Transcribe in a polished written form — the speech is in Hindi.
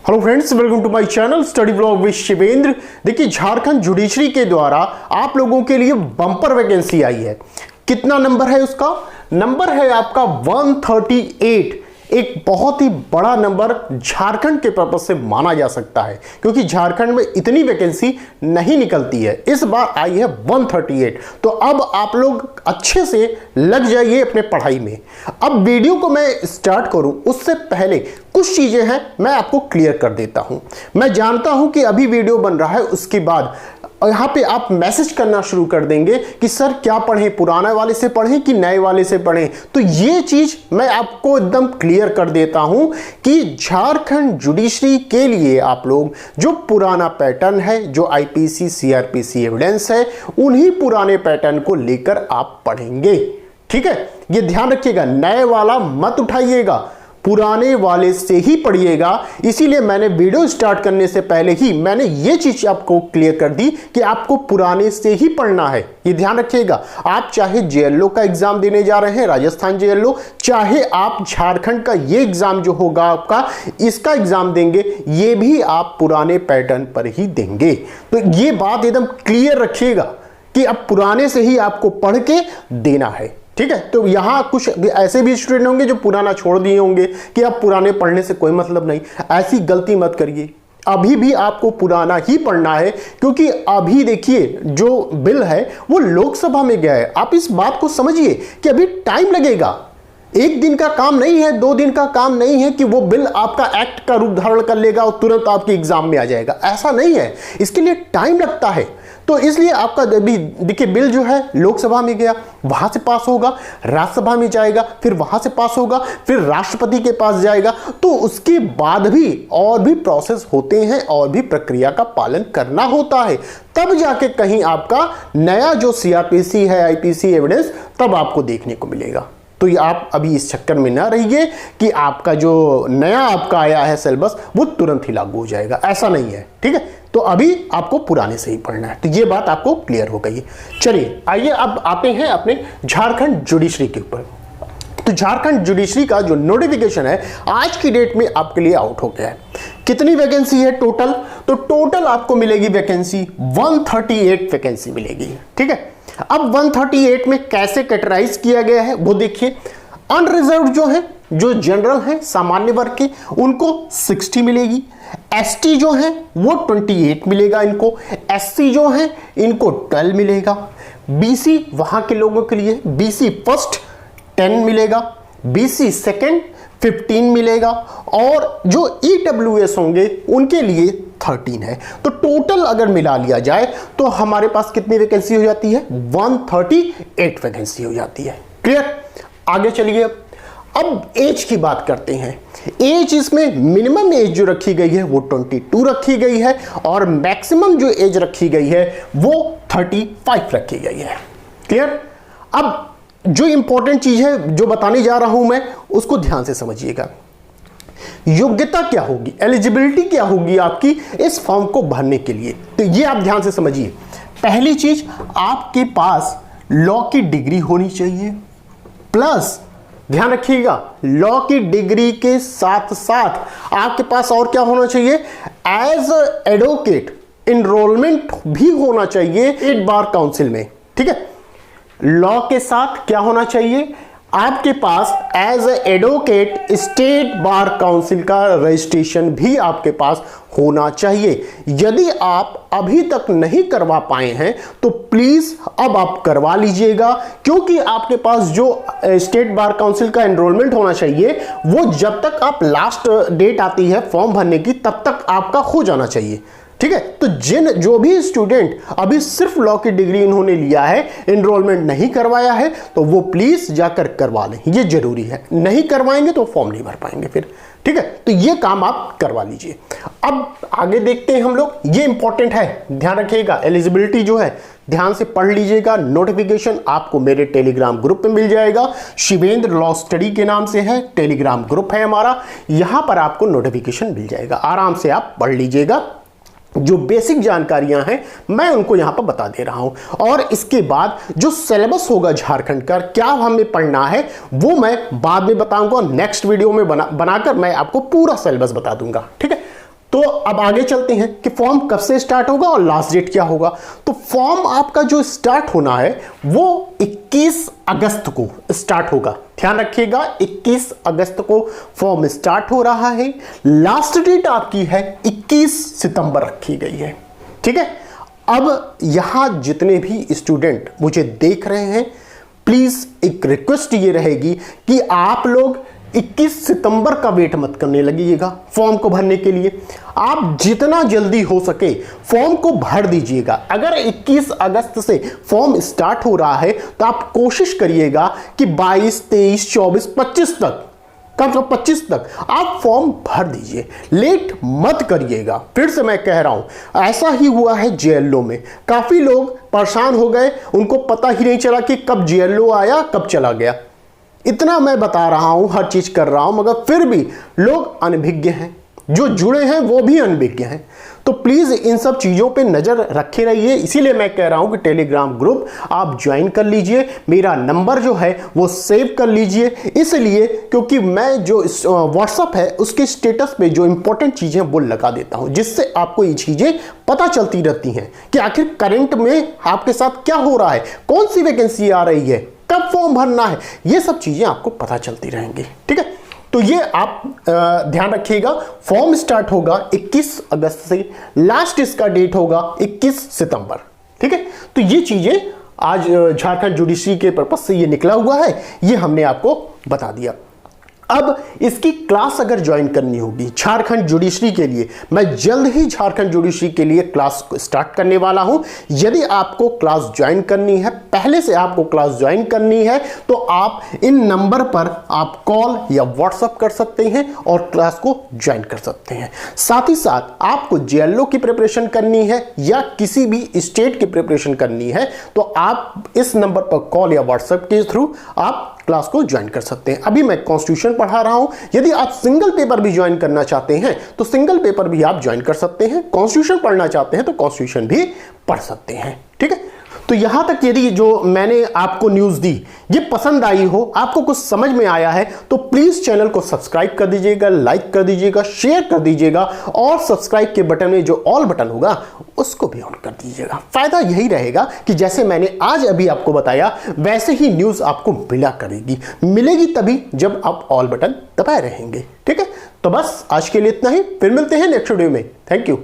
Hello friends, welcome to my channel study blog with Shivendra. देखिए, झारखंड जुडिशरी के द्वारा आप लोगों के लिए बम्पर वैकेंसी आई है। कितना नंबर है उसका? नंबर है आपका 138। एक बहुत ही बड़ा नंबर झारखंड के पर्पज से माना जा सकता है, क्योंकि झारखंड में इतनी वैकेंसी नहीं निकलती है। इस बार आई है 138। तो अब आप लोग अच्छे से लग जाइए अपने पढ़ाई में। अब वीडियो को मैं स्टार्ट करूं उससे पहले कुछ चीजें हैं मैं आपको क्लियर कर देता हूं। मैं जानता हूं कि अभी वीडियो बन रहा है, उसके बाद यहां पे आप मैसेज करना शुरू कर देंगे कि सर क्या पढ़ें, पुराने वाले से पढ़ें कि नए वाले से पढ़ें। तो ये चीज मैं आपको एकदम क्लियर कर देता हूं कि झारखंड जुडिशरी के लिए आप लोग जो पुराना पैटर्न है, जो आईपीसी सीआरपीसी एविडेंस है, उन्हीं पुराने पैटर्न को लेकर आप पढ़ेंगे। ठीक है, ये ध्यान रखिएगा, नए वाला मत उठाइएगा, पुराने वाले से ही पढ़िएगा। इसीलिए मैंने वीडियो स्टार्ट करने से पहले ही मैंने ये चीज आपको क्लियर कर दी कि आपको पुराने से ही पढ़ना है। ये ध्यान रखिएगा। आप चाहे जेएलओ का एग्जाम देने जा रहे हैं, राजस्थान जेएलओ, चाहे आप झारखंड का ये एग्जाम जो होगा आपका, इसका एग्जाम देंगे, ये भी आप पुराने पैटर्न पर ही देंगे। तो ये बात एकदम क्लियर रखिएगा कि अब पुराने से ही आपको पढ़ के देना है। ठीक है, तो यहां कुछ ऐसे भी स्टूडेंट होंगे जो पुराना छोड़ दिए होंगे कि अब पुराने पढ़ने से कोई मतलब नहीं। ऐसी गलती मत करिए, अभी भी आपको पुराना ही पढ़ना है, क्योंकि अभी देखिए जो बिल है वो लोकसभा में गया है। आप इस बात को समझिए कि अभी टाइम लगेगा। एक दिन का काम नहीं है, 2 दिन का काम नहीं है कि वो बिल आपका एक्ट का रूप धारण कर लेगा और तुरंत आपके एग्जाम में आ जाएगा। ऐसा नहीं है, इसके लिए टाइम लगता है। तो इसलिए आपका देखिए बिल जो है लोकसभा में गया, वहां से पास होगा, राज्यसभा में जाएगा, फिर वहां से पास होगा, फिर राष्ट्रपति के पास जाएगा। तो उसके बाद भी और भी प्रोसेस होते हैं और भी प्रक्रिया का पालन करना होता है, तब जाके कहीं आपका नया जो सीआरपीसी है, आईपीसी एविडेंस, तब आपको देखने को मिलेगा। तो ये आप अभी इस चक्कर में ना रहिए कि आपका जो नया आपका आया है सिलेबस वो तुरंत ही लागू हो जाएगा, ऐसा नहीं है। ठीक है, तो अभी आपको पुराने से ही पढ़ना है। तो ये बात आपको क्लियर हो गई है। चलिए आइए अब आते हैं अपने झारखंड जुडिशरी के ऊपर। तो झारखंड जुडिशरी का जो नोटिफिकेशन है आज की डेट में आपके लिए आउट हो गया है। कितनी वैकेंसी है टोटल? तो टोटल आपको मिलेगी वैकेंसी 138 वैकेंसी मिलेगी। ठीक है, अब 138 में कैसे कैटेगराइज किया गया है वो देखिए। अनरिजर्व जो है, जो जनरल है, सामान्य वर्ग के, उनको 60 मिलेगी। एसटी जो है वो 28 मिलेगा इनको। एससी जो है इनको 12 मिलेगा। बीसी वहां के लोगों के लिए बीसी फर्स्ट 10 मिलेगा, बीसी सेकंड 15 मिलेगा, और जो ईडब्ल्यूएस होंगे उनके लिए 13 है। तो टोटल अगर मिला लिया जाए तो हमारे पास कितनी वैकेंसी हो जाती है? 138 वैकेंसी हो जाती है। क्लियर? आगे चलिए, अब एज की बात करते हैं। एज, इसमें मिनिमम एज जो रखी गई है वो 22 रखी गई है, और मैक्सिमम जो एज रखी गई है वो 35 रखी गई है। क्लियर? अब जो इंपॉर्टेंट चीज है जो बताने जा रहा हूं मैं, उसको ध्यान से समझिएगा। योग्यता क्या होगी, एलिजिबिलिटी क्या होगी आपकी इस फॉर्म को भरने के लिए, तो ये आप ध्यान से समझिए। पहली चीज, आपके पास लॉ की डिग्री होनी चाहिए, प्लस ध्यान रखिएगा लॉ की डिग्री के साथ साथ आपके पास और क्या होना चाहिए? एज एडवोकेट इनरोलमेंट भी होना चाहिए स्टेट बार काउंसिल में। ठीक है, लॉ के साथ क्या होना चाहिए? आपके पास as advocate state bar council का रजिस्ट्रेशन भी आपके पास होना चाहिए। यदि आप अभी तक नहीं करवा पाए हैं तो प्लीज अब आप करवा लीजिएगा, क्योंकि आपके पास जो स्टेट बार काउंसिल का एनरोलमेंट होना चाहिए वो जब तक आप लास्ट डेट आती है फॉर्म भरने की तब तक आपका हो जाना चाहिए। ठीक है, तो जो भी स्टूडेंट अभी सिर्फ लॉ की डिग्री इन्होंने लिया है, एनरोलमेंट नहीं करवाया है, तो वो प्लीज जाकर करवा लें, ये जरूरी है। नहीं करवाएंगे तो फॉर्म नहीं भर पाएंगे फिर। ठीक है, तो ये काम आप करवा लीजिए। अब आगे देखते हैं हम लोग, ये इंपॉर्टेंट है, ध्यान रखिएगा। एलिजिबिलिटी जो है ध्यान से पढ़ लीजिएगा। नोटिफिकेशन आपको मेरे टेलीग्राम ग्रुप में मिल जाएगा, शिवेंद्र लॉ स्टडी के नाम से है, टेलीग्राम ग्रुप है हमारा। यहां पर आपको नोटिफिकेशन मिल जाएगा, आराम से आप पढ़ लीजिएगा। जो बेसिक जानकारियां हैं मैं उनको यहां पर बता दे रहा हूं, और इसके बाद जो सिलेबस होगा झारखंड का, क्या हमें पढ़ना है वो मैं बाद में बताऊंगा। नेक्स्ट वीडियो में बनाकर मैं आपको पूरा सिलेबस बता दूंगा। ठीक है, तो अब आगे चलते हैं कि फॉर्म कब से स्टार्ट होगा और लास्ट डेट क्या होगा। तो फॉर्म आपका जो स्टार्ट होना है वो 21 अगस्त को स्टार्ट होगा। ध्यान रखिएगा, 21 अगस्त को फॉर्म स्टार्ट हो रहा है। लास्ट डेट आपकी है 21 सितंबर रखी गई है। ठीक है, अब यहां जितने भी स्टूडेंट मुझे देख रहे हैं, प्लीज एक रिक्वेस्ट ये रहेगी कि आप लोग 21 सितंबर का वेट मत करने लगिएगा फॉर्म को भरने के लिए। आप जितना जल्दी हो सके फॉर्म को भर दीजिएगा। अगर 21 अगस्त से फॉर्म स्टार्ट हो रहा है तो आप कोशिश करिएगा कि 22, 23, 24, 25 तक, कब तक 25 तक आप फॉर्म भर दीजिए, लेट मत करिएगा। फिर से मैं कह रहा हूं, ऐसा ही हुआ है जेएलओ में। काफी लोग परेशान हो गए, उनको पता ही नहीं चला कि कब जेएलओ आया कब चला गया। इतना मैं बता रहा हूं, हर चीज कर रहा हूं, मगर फिर भी लोग अनभिज्ञ हैं, जो जुड़े हैं वो भी अनभिज्ञ हैं। तो प्लीज इन सब चीजों पे नजर रखे रहिए। इसीलिए मैं कह रहा हूं कि टेलीग्राम ग्रुप आप ज्वाइन कर लीजिए, मेरा नंबर जो है वो सेव कर लीजिए, इसलिए क्योंकि मैं जो व्हाट्सएप है उसके स्टेटस पे जो इंपॉर्टेंट चीजें वो लगा देता हूं, जिससे आपको ये चीजें पता चलती रहती हैं कि आखिर करंट में आपके साथ क्या हो रहा है, कौन सी वैकेंसी आ रही है, कब फॉर्म भरना है, ये सब चीजें आपको पता चलती रहेंगी। ठीक है, तो ये आप ध्यान रखिएगा। फॉर्म स्टार्ट होगा 21 अगस्त से, लास्ट इसका डेट होगा 21 सितंबर। ठीक है, तो ये चीजें आज झारखंड जुडिशरी के पर्पस से ये निकला हुआ है, ये हमने आपको बता दिया। अब इसकी क्लास अगर ज्वाइन करनी होगी झारखंड जुडिशरी के लिए, मैं जल्द ही झारखंड जुडिशरी के लिए क्लास स्टार्ट करने वाला हूं। यदि आपको क्लास ज्वाइन करनी है, पहले से आपको क्लास ज्वाइन करनी है, तो आप इन नंबर पर आप कॉल या व्हाट्सएप कर सकते हैं और क्लास को ज्वाइन कर सकते हैं। साथ ही साथ आपको जेएलओ की प्रिपरेशन करनी है या किसी भी स्टेट की प्रिपरेशन करनी है, तो आप इस नंबर पर कॉल या व्हाट्सएप के थ्रू आप क्लास को ज्वाइन कर सकते हैं। अभी मैं कॉन्स्टिट्यूशन पढ़ा रहा हूं, यदि आप सिंगल पेपर भी ज्वाइन करना चाहते हैं तो सिंगल पेपर भी आप ज्वाइन कर सकते हैं। कॉन्स्टिट्यूशन पढ़ना चाहते हैं तो कॉन्स्टिट्यूशन भी पढ़ सकते हैं। ठीक है, तो यहां तक यदि जो मैंने आपको न्यूज दी ये पसंद आई हो, आपको कुछ समझ में आया है, तो प्लीज चैनल को सब्सक्राइब कर दीजिएगा, लाइक कर दीजिएगा, शेयर कर दीजिएगा और सब्सक्राइब के बटन में जो ऑल बटन होगा उसको भी ऑन कर दीजिएगा। फायदा यही रहेगा कि जैसे मैंने आज अभी आपको बताया वैसे ही न्यूज आपको मिलेगी तभी जब आप ऑल बटन दबाए रहेंगे। ठीक है, तो बस आज के लिए इतना ही, फिर मिलते हैं नेक्स्ट वीडियो में। Thank you.